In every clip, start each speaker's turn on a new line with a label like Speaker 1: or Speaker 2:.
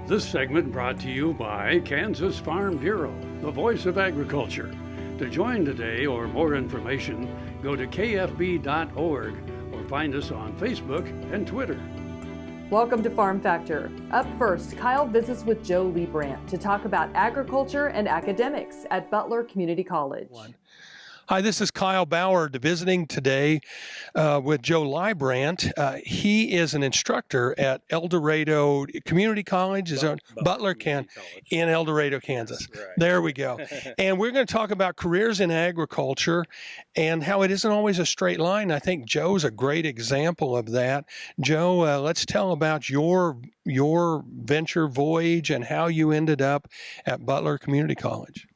Speaker 1: This segment brought to you by Kansas Farm Bureau, the voice of agriculture. To join today or more information, go to kfb.org or find us on Facebook and Twitter.
Speaker 2: Welcome to Farm Factor. Up first, Kyle visits with Joe Leibbrandt to talk about agriculture and academics at Butler Community College.
Speaker 3: Hi, this is Kyle Bauer visiting today with Joe Leibbrandt. He is an instructor at El Dorado Community College, Butler in El Dorado, Kansas. Right. There we go. And we're going to talk about careers in agriculture and how it isn't always a straight line. I think Joe's a great example of that. Joe, let's tell about your venture voyage and how you ended up at Butler Community College.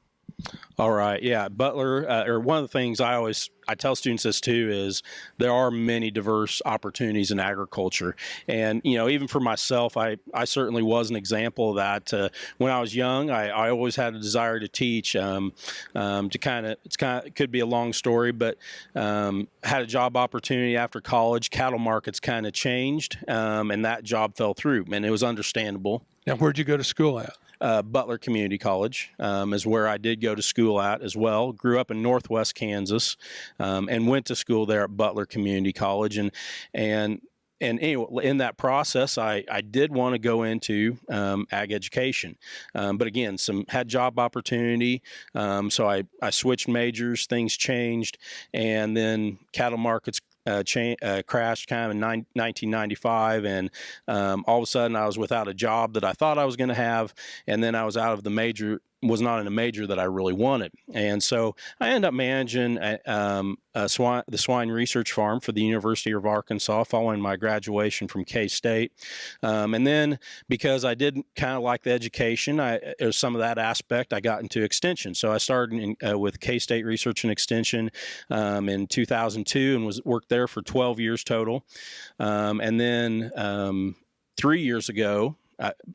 Speaker 4: All right. Yeah. Butler, or one of the things I tell students this too, is there are many diverse opportunities in agriculture. And, even for myself, I certainly was an example of that. When I was young, I always had a desire to teach, it could be a long story, but had a job opportunity after college. Cattle markets kind of changed, and that job fell through, and it was understandable.
Speaker 3: Now, where'd you go to school at?
Speaker 4: Butler Community College is where I did go to school at as well. Grew up in Northwest Kansas and went to school there at Butler Community College. And anyway, in that process, I did want to go into ag education. But again, had job opportunity. So I switched majors, things changed, and then cattle markets crashed kind of in 1995, and all of a sudden I was without a job that I thought I was going to have, and then I was out of the major, was not in a major that I really wanted. And so I ended up managing the swine research farm for the University of Arkansas following my graduation from K-State. And then because I did kind of like the education, it was some of that aspect, I got into extension. So I started with K-State Research and Extension in 2002 and worked there for 12 years total. And then 3 years ago,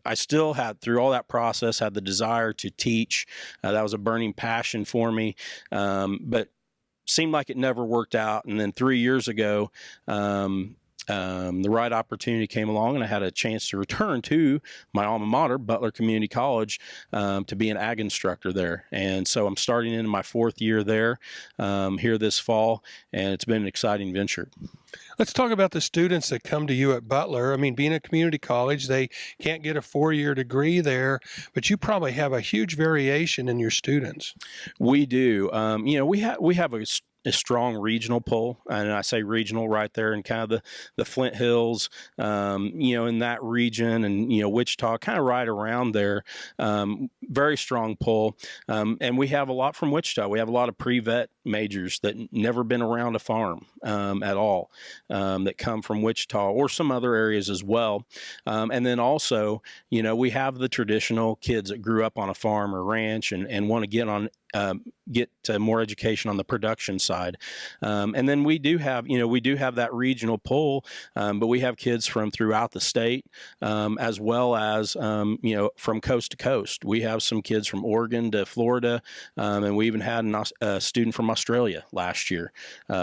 Speaker 4: I still had, through all that process, had the desire to teach. That was a burning passion for me, but seemed like it never worked out. And then 3 years ago, the right opportunity came along, and I had a chance to return to my alma mater, Butler Community College, to be an ag instructor there. And so I'm starting into my 4th year there here this fall, and it's been an exciting venture.
Speaker 3: Let's talk about the students that come to you at Butler. I mean, being a community college, they can't get a 4-year degree there, but you probably have a huge variation in your students.
Speaker 4: We do. We have a strong regional pull, and I say regional right there in kind of the Flint Hills, in that region, and Wichita, kind of right around there. Very strong pull, and we have a lot from Wichita. We have a lot of pre-vet majors that never been around a farm at all, that come from Wichita or some other areas as well. And then also, we have the traditional kids that grew up on a farm or ranch and want to get more education on the production side. And then we do have that regional pull, but we have kids from throughout the state, as well as, from coast to coast. We have some kids from Oregon to Florida, and we even had a student from Australia last year.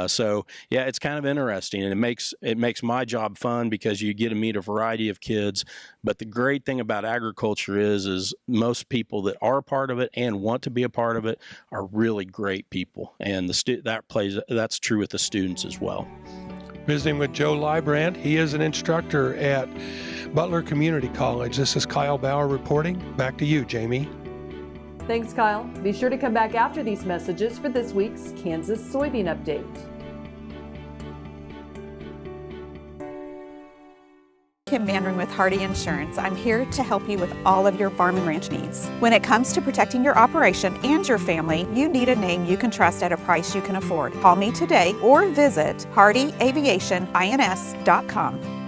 Speaker 4: So yeah, it's kind of interesting, and it makes my job fun because you get to meet a variety of kids. But the great thing about agriculture is most people that are a part of it and want to be a part of it are really great people, and that's true with the students as well.
Speaker 3: Visiting with Joe Leibbrandt. He is an instructor at Butler Community College. This is Kyle Bauer reporting. Back to you, Jamie.
Speaker 2: Thanks, Kyle. Be sure to come back after these messages for this week's Kansas Soybean Update.
Speaker 5: Kim Mandarin with Hardy Insurance. I'm here to help you with all of your farm and ranch needs. When it comes to protecting your operation and your family, you need a name you can trust at a price you can afford. Call me today or visit hardyaviationins.com.